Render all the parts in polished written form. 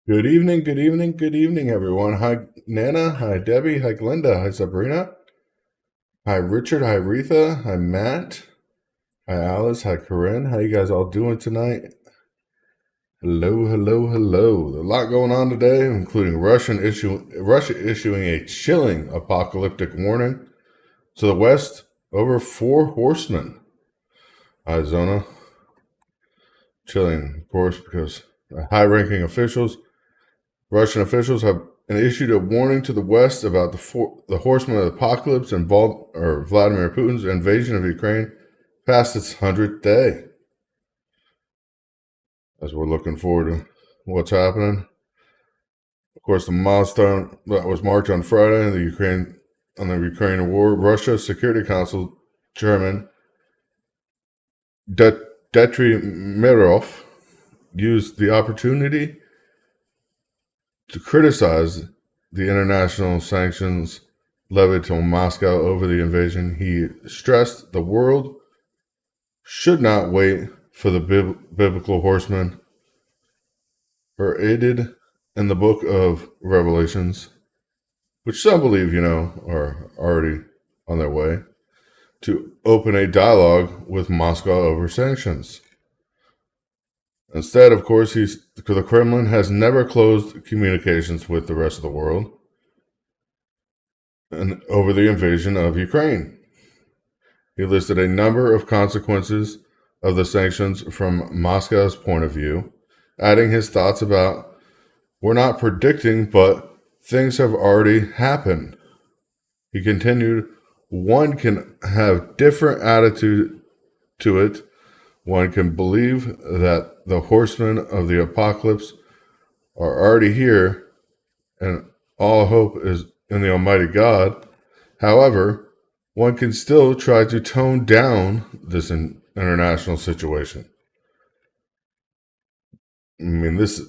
Good evening, good evening, good evening, everyone. Hi, Nana. Hi, Debbie. Hi, Glenda. Hi, Sabrina. Hi, Richard. Hi, Retha. Hi, Matt. Hi, Alice. Hi, Corinne. How you guys all doing tonight? Hello, hello, hello. A lot going on today, including Russia issuing a chilling apocalyptic warning to the West over four horsemen. Hi, Zona. Chilling, of course, because high-ranking Russian officials have issued a warning to the West about the horsemen of the apocalypse and Vladimir Putin's invasion of Ukraine past its 100th day. As we're looking forward to what's happening. Of course, the milestone that was marked on Friday in the Ukraine war, Russia's Security Council Chairman Dmitry Medvedev used the opportunity to criticize the international sanctions levied to Moscow over the invasion. He stressed the world should not wait for the biblical horsemen paraded in the book of Revelations, which some believe, are already on their way, to open a dialogue with Moscow over sanctions. Instead, of course, the Kremlin has never closed communications with the rest of the world and over the invasion of Ukraine. He listed a number of consequences of the sanctions from Moscow's point of view, adding his thoughts about, "We're not predicting, but things have already happened." He continued, "One can have different attitude to it. One can believe that the horsemen of the apocalypse are already here and all hope is in the Almighty God. However, one can still try to tone down this international situation." I mean, this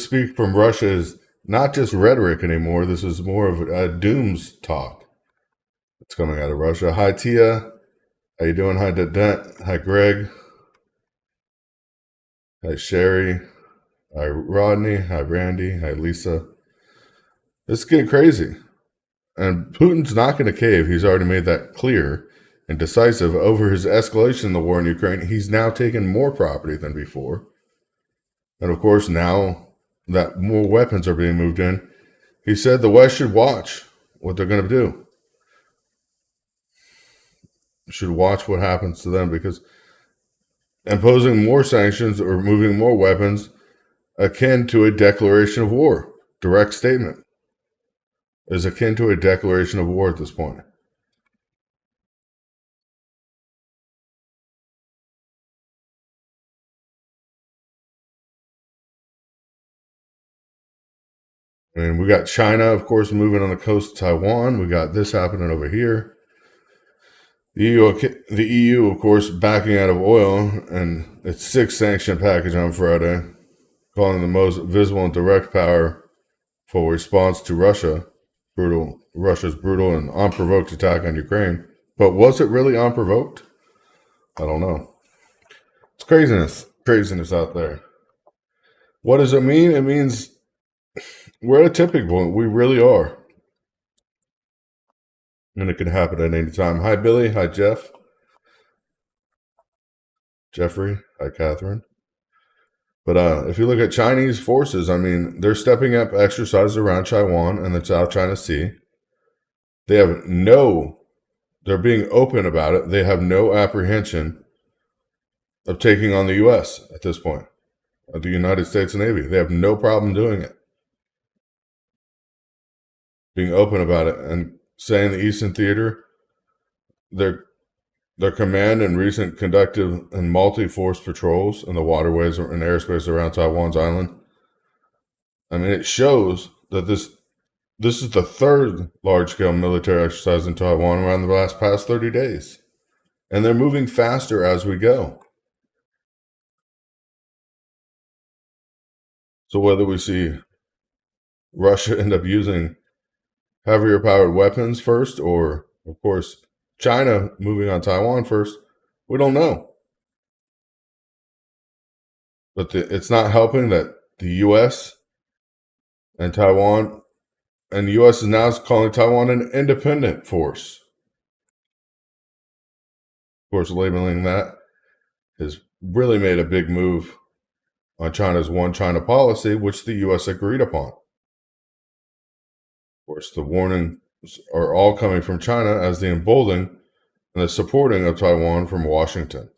speak from Russia is not just rhetoric anymore. This is more of a dooms talk that's coming out of Russia. Hi, Tia. How you doing? Hi, Dent. Hi, Greg. Hi, Sherry. Hi, Rodney. Hi, Randy. Hi, Lisa. It's getting crazy. And Putin's not going to cave. He's already made that clear and decisive over his escalation in the war in Ukraine. He's now taken more property than before. And of course, now that more weapons are being moved in, he said the West should watch what they're going to do. Should watch what happens to them, because imposing more sanctions or moving more weapons akin to a declaration of war, direct statement, is akin to a declaration of war at this point. And we got China, of course, moving on the coast of Taiwan. We got this happening over here. The EU, of course, backing out of oil and its sixth sanction package on Friday, calling the most visible and direct powerful response to Russia's brutal and unprovoked attack on Ukraine. But was it really unprovoked? I don't know. It's craziness out there. What does it mean? It means we're at a tipping point. We really are. And it can happen at any time. Hi, Billy. Hi, Jeff. Jeffrey. Hi, Catherine. But if you look at Chinese forces, I mean, they're stepping up exercises around Taiwan and the South China Sea. They're being open about it. They have no apprehension of taking on the U.S. at this point, the United States Navy. They have no problem doing it. Being open about it and saying the Eastern Theater, their command and recent conductive and multi-force patrols in the waterways and airspace around Taiwan's island. I mean, it shows that this is the third large-scale military exercise in Taiwan around the past 30 days. And they're moving faster as we go. So whether we see Russia end up using heavier powered weapons first, or, of course, China moving on Taiwan first, we don't know. But it's not helping that the U.S. And Taiwan, and the U.S. is now calling Taiwan an independent force. Of course, labeling that has really made a big move on China's One China policy, which the U.S. agreed upon. Of course, the warnings are all coming from China as the emboldening and the supporting of Taiwan from Washington.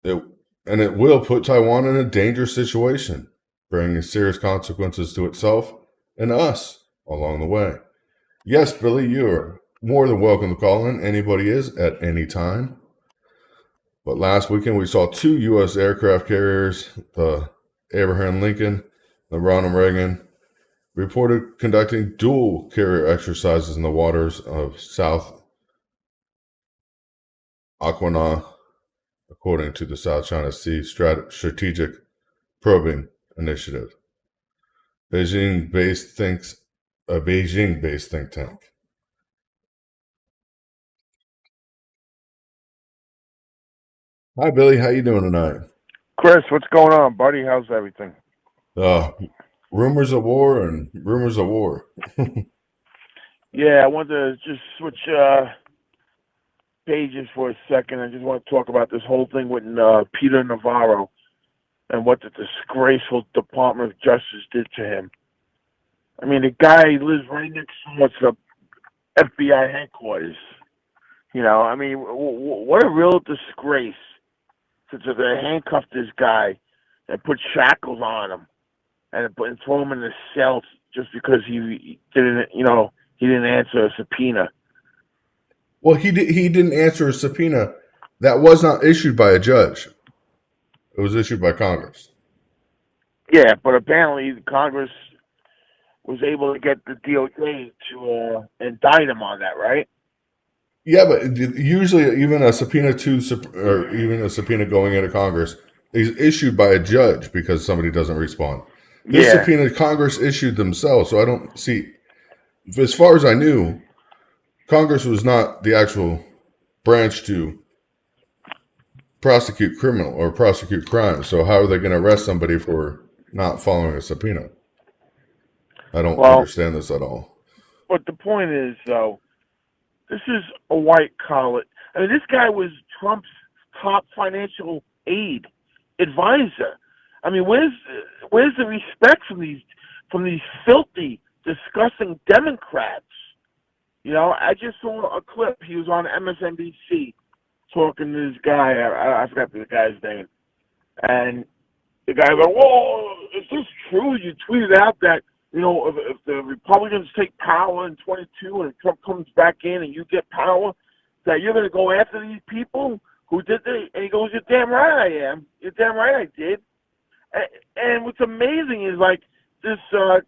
It will put Taiwan in a dangerous situation, bringing serious consequences to itself and us along the way. Yes, Billy, you're more than welcome to call in. Anybody is at any time. But last weekend we saw 2 U.S. aircraft carriers, the Abraham Lincoln, the Ronald Reagan, reported conducting dual carrier exercises in the waters of South Aquina, according to the South China Sea Strategic Probing Initiative, Beijing-based think tank. Hi, Billy. How you doing tonight? Chris, what's going on, buddy? How's everything? Rumors of war and rumors of war. Yeah, I wanted to just switch pages for a second. I just want to talk about this whole thing with Peter Navarro and what the disgraceful Department of Justice did to him. I mean, the guy lives right next to the FBI headquarters. You know, I mean, what a real disgrace to they handcuffed this guy and put shackles on him and throw him in the cell just because he didn't answer a subpoena. Well, he didn't answer a subpoena that was not issued by a judge. It was issued by Congress. Yeah, but apparently Congress was able to get the DOJ to indict him on that, right? Yeah, but usually even a subpoena or even a subpoena going into Congress is issued by a judge because somebody doesn't respond. This subpoena Congress issued themselves, so I don't see. As far as I knew, Congress was not the actual branch to prosecute crimes. So how are they going to arrest somebody for not following a subpoena? I don't understand this at all. But the point is, though, this is a white collar. I mean, this guy was Trump's top financial aid advisor. I mean, where's the respect from these filthy, disgusting Democrats? You know, I just saw a clip. He was on MSNBC talking to this guy. I forgot the guy's name. And the guy was like, "Whoa, is this true? You tweeted out that, you know, if the Republicans take power in 22 and Trump comes back in and you get power, that you're going to go after these people who did this?" And he goes, "You're damn right I am. You're damn right I did." And what's amazing is, like, this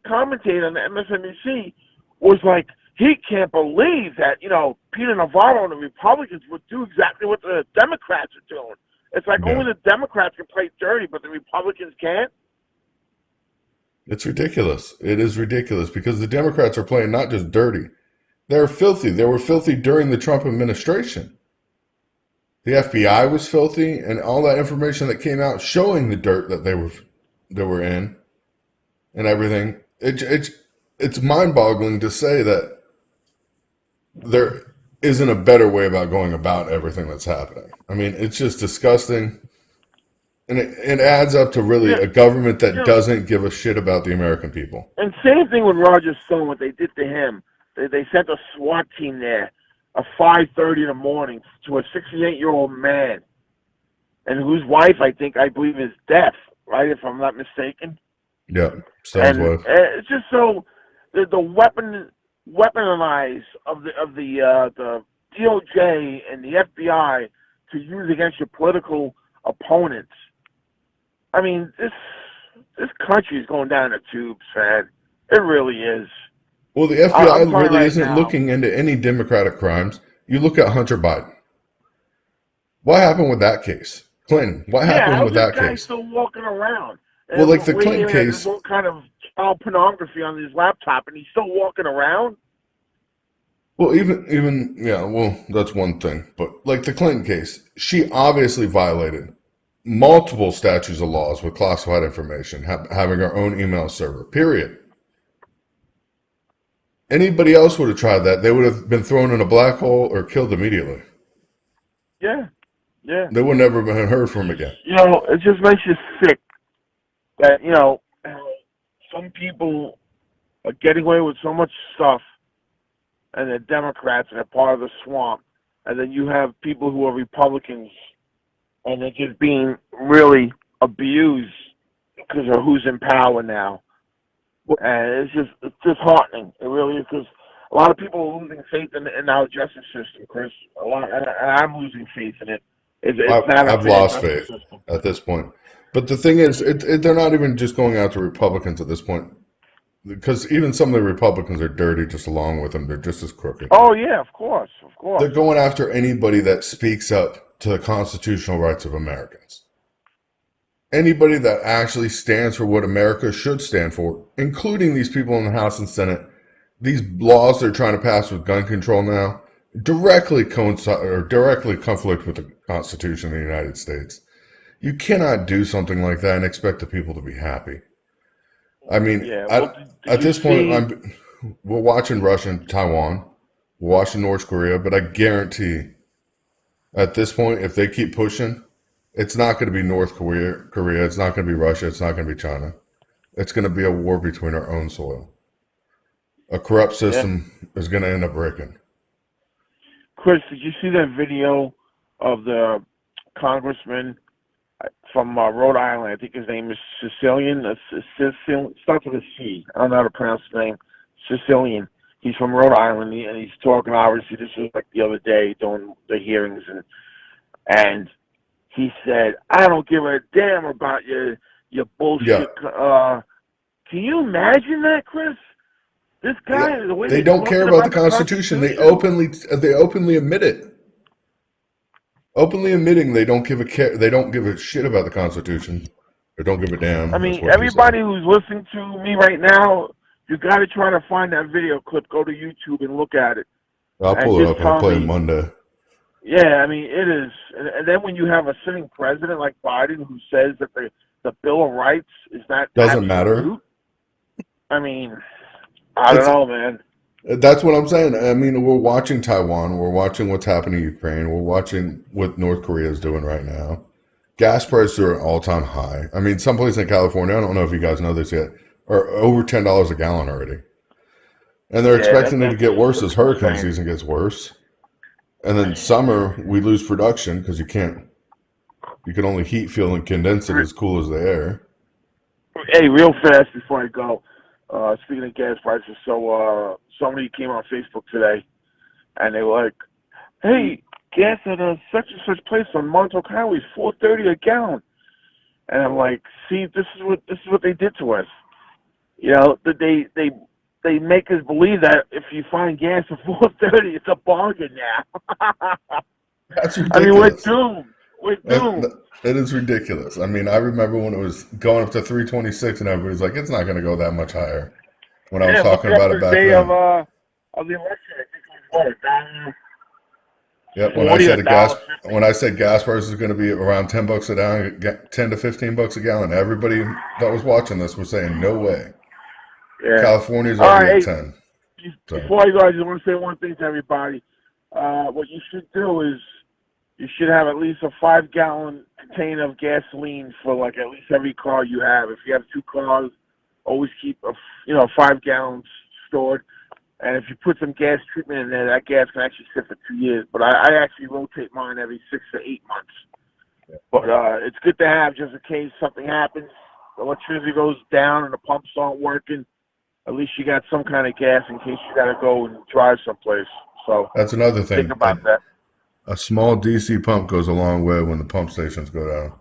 commentator on the MSNBC was like, he can't believe that, you know, Peter Navarro and the Republicans would do exactly what the Democrats are doing. It's like only the Democrats can play dirty, but the Republicans can't. It's ridiculous. It is ridiculous because the Democrats are playing not just dirty. They're filthy. They were filthy during the Trump administration. The FBI was filthy, and all that information that came out showing the dirt that they were in and everything. It's mind-boggling to say that there isn't a better way about going about everything that's happening. I mean, it's just disgusting. And it adds up to really a government that doesn't give a shit about the American people. And same thing with Roger Stone, what they did to him. They sent a SWAT team there at 5:30 in the morning to a 68-year-old man, and whose wife, I believe, is deaf, right, if I'm not mistaken. Yeah, Stone's wife. It's just so the weaponize of the DOJ and the FBI to use against your political opponents. I mean, this country is going down the tubes, man. It really is. Well, the FBI really isn't looking into any Democratic crimes. You look at Hunter Biden. What happened with that case? Clinton. What happened with that case? Guy still walking around. Well, like the Clinton case. All kind of child pornography on his laptop, and he's still walking around. Well, even yeah. Well, that's one thing, but like the Clinton case, she obviously violated multiple statutes of laws with classified information, having our own email server, period. Anybody else would have tried that. They would have been thrown in a black hole or killed immediately. Yeah, yeah. They would never have been heard from again. It just makes you sick that some people are getting away with so much stuff, and they're Democrats and they're part of the swamp, and then you have people who are Republicans, and they're just being really abused because of who's in power now. And it's disheartening. It really is, because a lot of people are losing faith in our justice system, Chris. And I'm losing faith in it. I've lost faith at this point. But the thing is, they're not even just going after Republicans at this point, because even some of the Republicans are dirty just along with them. They're just as crooked. Oh, yeah, of course. They're going after anybody that speaks up to the constitutional rights of Americans. Anybody that actually stands for what America should stand for, including these people in the House and Senate. These laws they're trying to pass with gun control now directly coincide or directly conflict with the Constitution of the United States. You cannot do something like that and expect the people to be happy. I mean, at this point, we're watching Russia and Taiwan, we're watching North Korea, but I guarantee at this point, if they keep pushing, it's not going to be North Korea, it's not going to be Russia, it's not going to be China. It's going to be a war between our own soil. A corrupt system is going to end up breaking. Chris, did you see that video of the congressman from Rhode Island? I think his name is Sicilian. Starts with a C. I don't know how to pronounce his name. Sicilian. He's from Rhode Island, and he's talking. Obviously, this was like the other day during the hearings, and he said, "I don't give a damn about your bullshit." Yeah. Can you imagine that, Chris? This guy, the way they don't care about the Constitution. They openly admit it. Openly admitting they don't give a shit about the Constitution. Or don't give a damn. I mean, everybody who's listening to me right now, you got to try to find that video clip. Go to YouTube and look at it. I'll pull it up and I'll play it Monday. Yeah, I mean, it is. And then when you have a sitting president like Biden who says that the Bill of Rights is not doesn't matter. I mean, I don't know, man. That's what I'm saying. I mean, we're watching Taiwan. We're watching what's happening in Ukraine. We're watching what North Korea is doing right now. Gas prices are at an all-time high. I mean, someplace in California, I don't know if you guys know this yet, are over $10 a gallon already. And they're expecting it to get worse as hurricane season gets worse. And then summer, we lose production because you can only heat, fuel, and condense it as cool as the air. Hey, real fast before I go. Speaking of gas prices, so somebody came on Facebook today, and they were like, "Hey, gas at such and such place on Montauk Highway is $4.30 a gallon," and I'm like, "See, this is what they did to us. You know, they make us believe that if you find gas at $4.30, it's a bargain now." That's ridiculous. I mean, we're doomed. We're doomed. It is ridiculous. I mean, I remember when it was going up to $3.26, and everybody's like, "It's not going to go that much higher." When I was talking about it back then. Of the election, I think it was what? Yep. When I said gas prices are going to be around $10 a gallon, $10 to $15 a gallon, everybody that was watching this was saying, "No way." Yeah. California's already at 10. Before I go, I just want to say one thing to everybody. What you should do is you should have at least a 5-gallon container of gasoline for like at least every car you have. If you have 2 cars, always keep 5 gallons stored. And if you put some gas treatment in there, that gas can actually sit for 2 years. But I actually rotate mine every 6 to 8 months. Yeah. But it's good to have just in case something happens. The electricity goes down and the pumps aren't working. At least you got some kind of gas in case you got to go and drive someplace. So that's another thing. Think about that. A small DC pump goes a long way when the pump stations go down.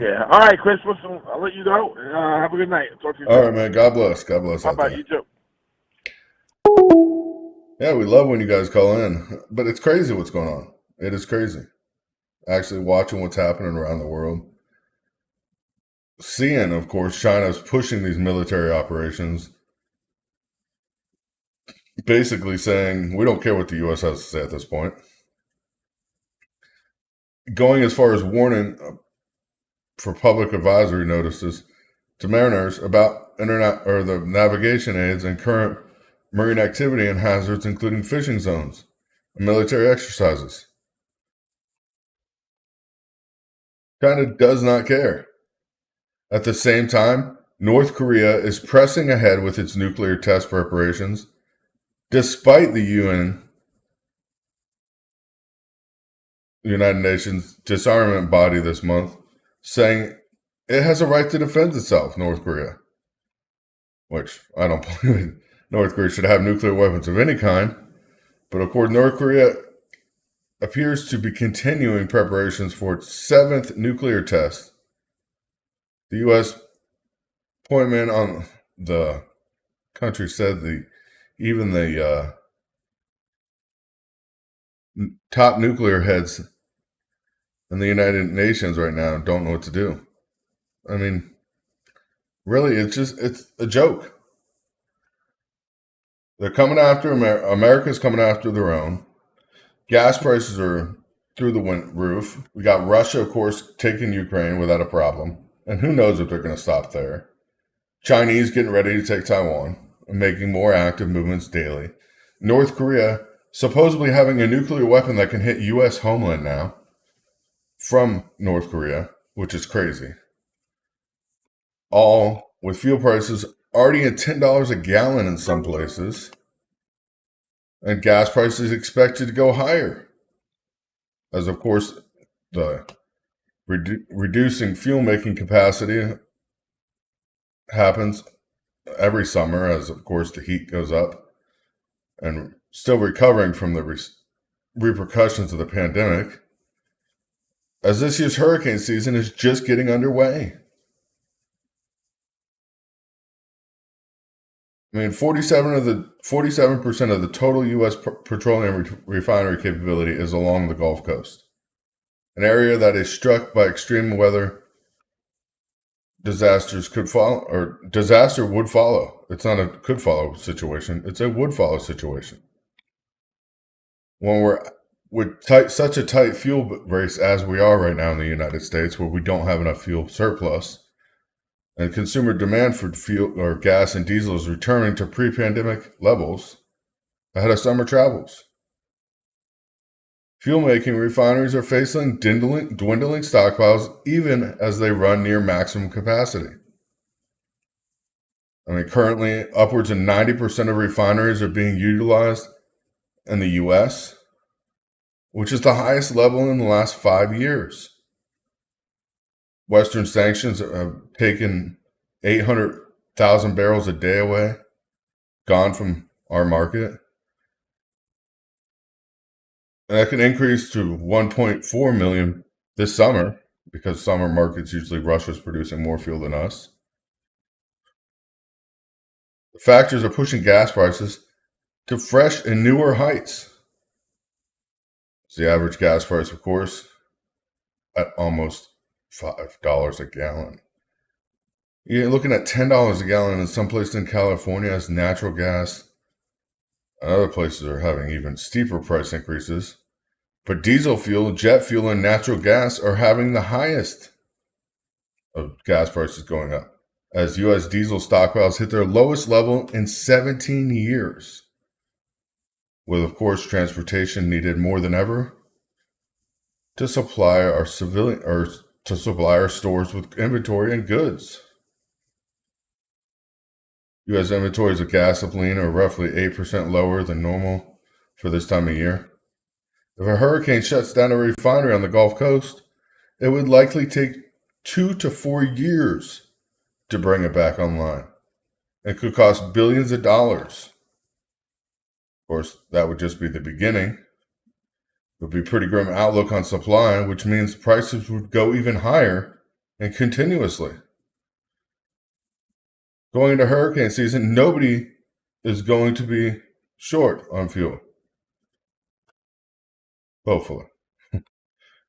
Yeah. All right, Chris. Listen, I'll let you go. Have a good night. Talk to you soon. All right, man. God bless. God bless. Bye-bye. You too. Yeah, we love when you guys call in. But it's crazy what's going on. It is crazy. Actually watching what's happening around the world. Seeing, of course, China's pushing these military operations. Basically saying, we don't care what the U.S. has to say at this point. going as far as warning for public advisory notices to mariners about internet or the navigation aids and current marine activity and hazards, including fishing zones and military exercises. China does not care. At the same time, North Korea is pressing ahead with its nuclear test preparations, despite the United Nations disarmament body this month saying it has a right to defend itself, North Korea. Which I don't believe North Korea should have nuclear weapons of any kind. But of course, North Korea appears to be continuing preparations for its 7th nuclear test. The U.S. point man on the country said even the top nuclear heads in the United Nations right now don't know what to do. I mean, really, it's a joke. They're coming after America's coming after their own. Gas prices are through the roof. We got Russia, of course, taking Ukraine without a problem. And who knows if they're going to stop there. Chinese getting ready to take Taiwan and making more active movements daily. North Korea supposedly having a nuclear weapon that can hit U.S. homeland now from North Korea, which is crazy. All with fuel prices already at $10 a gallon in some places, and gas prices expected to go higher. As, of course, the reducing fuel making capacity happens every summer, as, of course, the heat goes up, and still recovering from the repercussions of the pandemic, as this year's hurricane season is just getting underway. I mean, 47% of the total U.S. petroleum refinery capability is along the Gulf Coast, an area that is struck by extreme weather. Disaster would follow. It's not a could follow situation. It's a would follow situation. When we're with such a tight fuel race as we are right now in the United States, where we don't have enough fuel surplus, and consumer demand for fuel or gas and diesel is returning to pre-pandemic levels ahead of summer travels. Fuel-making refineries are facing dwindling stockpiles even as they run near maximum capacity. I mean, currently, upwards of 90% of refineries are being utilized in the U.S., which is the highest level in the last 5 years. Western sanctions have taken 800,000 barrels a day away, gone from our market. And that can increase to 1.4 million this summer, because summer markets usually Russia's producing more fuel than us. The factors are pushing gas prices to fresh and newer heights. It's the average gas price, of course, at almost $5 a gallon. You're looking at $10 a gallon in some places in California as natural gas. Other places are having even steeper price increases. But diesel fuel, jet fuel, and natural gas are having the highest of gas prices going up, as U.S. diesel stockpiles hit their lowest level in 17 years. With, of course, transportation needed more than ever to supply our stores with inventory and goods. U.S. inventories of gasoline are roughly 8% lower than normal for this time of year. If a hurricane shuts down a refinery on the Gulf Coast, it would likely take 2 to 4 years to bring it back online. It could cost billions of dollars. Of course, that would just be the beginning. It would be a pretty grim outlook on supply, which means prices would go even higher and continuously. Going into hurricane season, nobody is going to be short on fuel. Hopefully.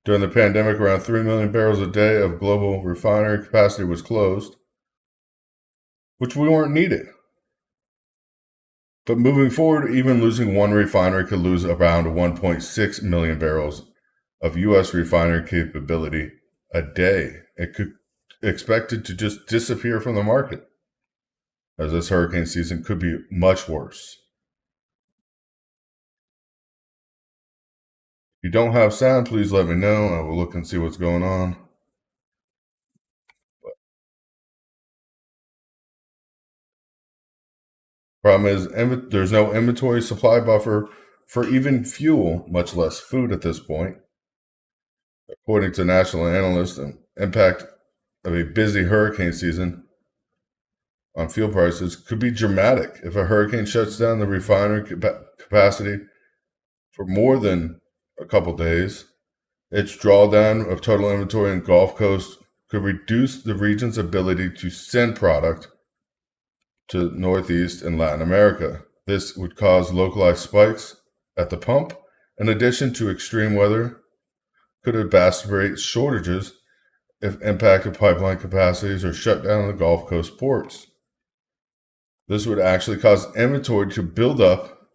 During the pandemic, around 3 million barrels a day of global refinery capacity was closed, which we weren't needed. But moving forward, even losing one refinery could lose around 1.6 million barrels of U.S. refinery capability a day. It could expected to just disappear from the market, as this hurricane season could be much worse. If you don't have sound, please let me know. I will look and see what's going on. Problem is, there's no inventory supply buffer for even fuel, much less food at this point. According to national analysts, the impact of a busy hurricane season on fuel prices could be dramatic. If a hurricane shuts down the refinery capacity for more than a couple days, its drawdown of total inventory in Gulf Coast could reduce the region's ability to send product to Northeast and Latin America. This would cause localized spikes at the pump. In addition to extreme weather, could exacerbate shortages if impacted pipeline capacities are shut down in the Gulf Coast ports. This would actually cause inventory to build up,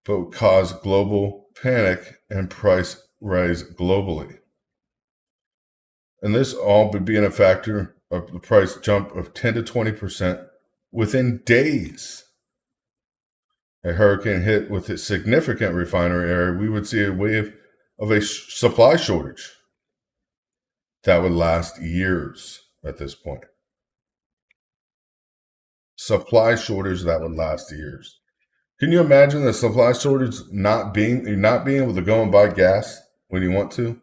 but would cause global panic and price rise globally. And this all would be in a factor of the price jump of 10 to 20% within days. A hurricane hit with a significant refinery area, we would see a wave of a supply shortage that would last years at this point. Supply shortage that would last years. Can you imagine the supply shortage not being able to go and buy gas when you want to?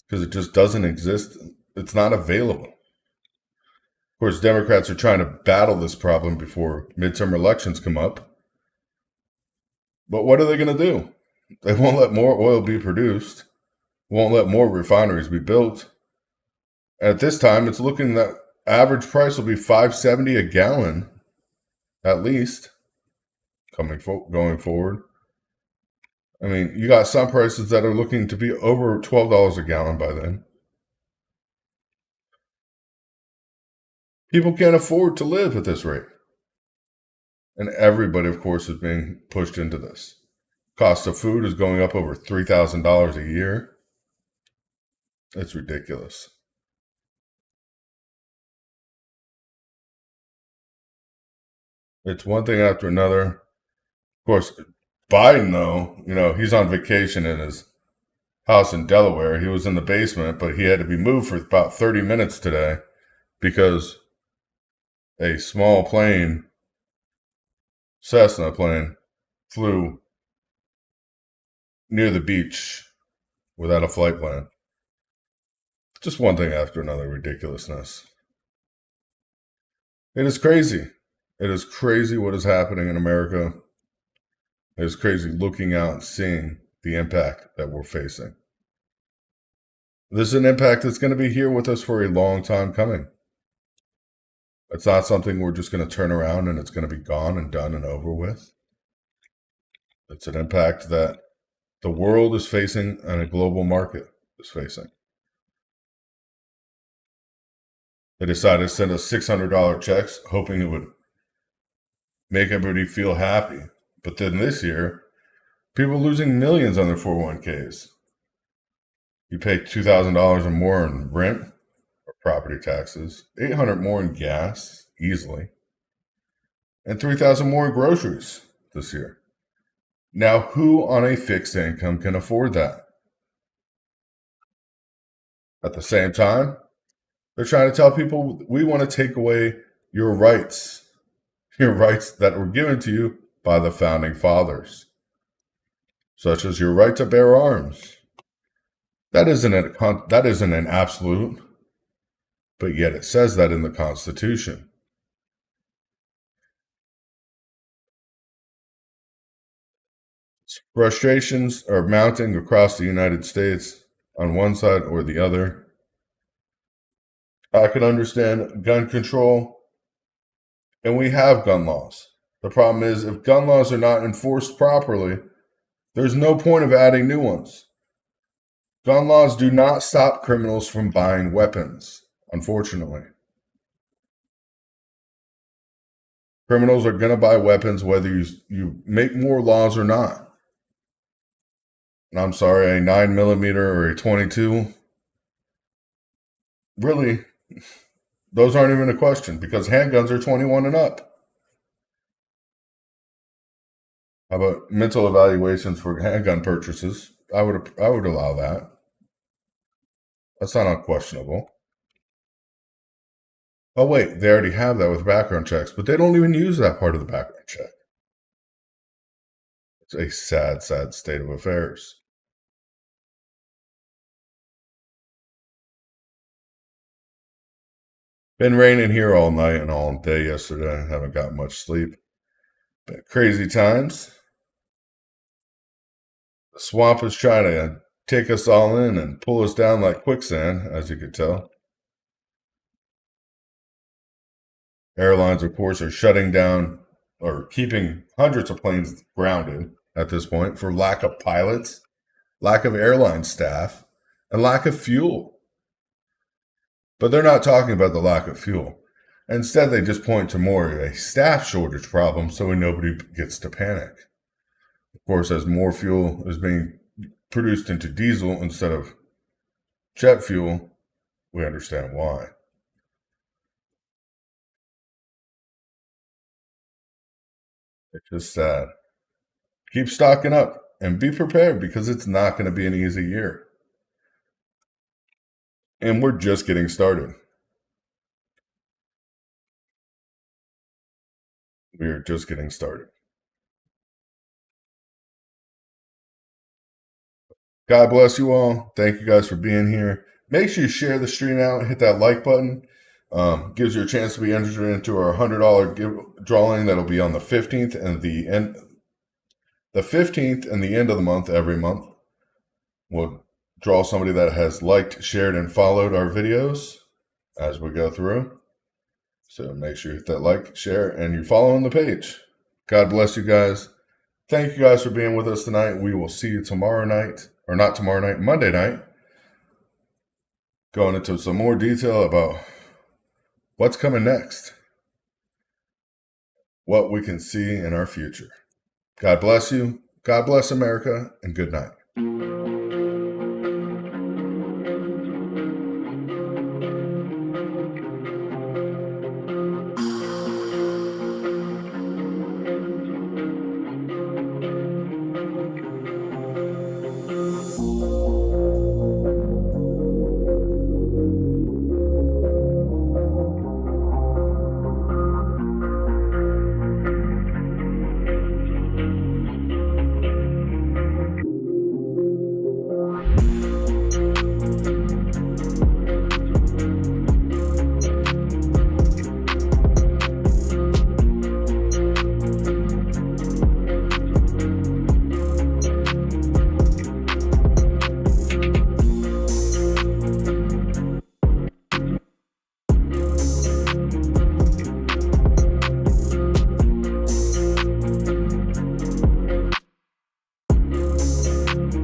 Because it just doesn't exist. It's not available. Of course, Democrats are trying to battle this problem before midterm elections come up. But what are they going to do? They won't let more oil be produced, won't let more refineries be built. At this time, it's looking that average price will be $5.70 a gallon, at least, going forward. I mean, you got some prices that are looking to be over $12 a gallon by then. People can't afford to live at this rate. And everybody, of course, is being pushed into this. Cost of food is going up over $3,000 a year. It's ridiculous. It's one thing after another. Of course, Biden, though, he's on vacation in his house in Delaware. He was in the basement, but he had to be moved for about 30 minutes today because a small plane, Cessna plane, flew near the beach without a flight plan. Just one thing after another ridiculousness. It is crazy. It is crazy what is happening in America. It is crazy looking out and seeing the impact that we're facing. This is an impact that's going to be here with us for a long time coming. It's not something we're just going to turn around and it's going to be gone and done and over with. It's an impact that the world is facing and a global market is facing. They decided to send us $600 checks, hoping it would make everybody feel happy. But then this year, people are losing millions on their 401ks. You pay $2,000 or more in rent or property taxes, $800 more in gas, easily, and $3,000 more in groceries this year. Now, who on a fixed income can afford that? At the same time, they're trying to tell people, we want to take away your rights that were given to you by the founding fathers, such as your right to bear arms. That isn't an absolute, but yet it says that in the Constitution. Frustrations are mounting across the United States on one side or the other. I can understand gun control, and we have gun laws. The problem is, if gun laws are not enforced properly, there's no point of adding new ones. Gun laws do not stop criminals from buying weapons, unfortunately. Criminals are going to buy weapons whether you make more laws or not. I'm sorry, a 9mm or a 22, really, those aren't even a question because handguns are 21 and up. How about mental evaluations for handgun purchases? I would allow that. That's not unquestionable. Oh wait, they already have that with background checks, but they don't even use that part of the background check. It's a sad, sad state of affairs. Been raining here all night and all day yesterday. Haven't got much sleep. Been crazy times. The swamp is trying to take us all in and pull us down like quicksand, as you could tell. Airlines, of course, are shutting down or keeping hundreds of planes grounded at this point for lack of pilots, lack of airline staff, and lack of fuel. But they're not talking about the lack of fuel. Instead, they just point to more of a staff shortage problem so nobody gets to panic. Of course, as more fuel is being produced into diesel instead of jet fuel, we understand why. It's just sad. Keep stocking up and be prepared because it's not going to be an easy year. And we're just getting started. We are just getting started. God bless you all. Thank you guys for being here. Make sure you share the stream out. Hit that like button. Gives you a chance to be entered into our $100 drawing that'll be on the 15th and the end. The 15th and the end of the month every month. We'll draw somebody that has liked, shared, and followed our videos as we go through. So make sure you hit that like, share, and you're following the page. God bless you guys. Thank you guys for being with us tonight. We will see you tomorrow night, or not tomorrow night, Monday night. Going into some more detail about what's coming next, what we can see in our future. God bless you. God bless America, and good night.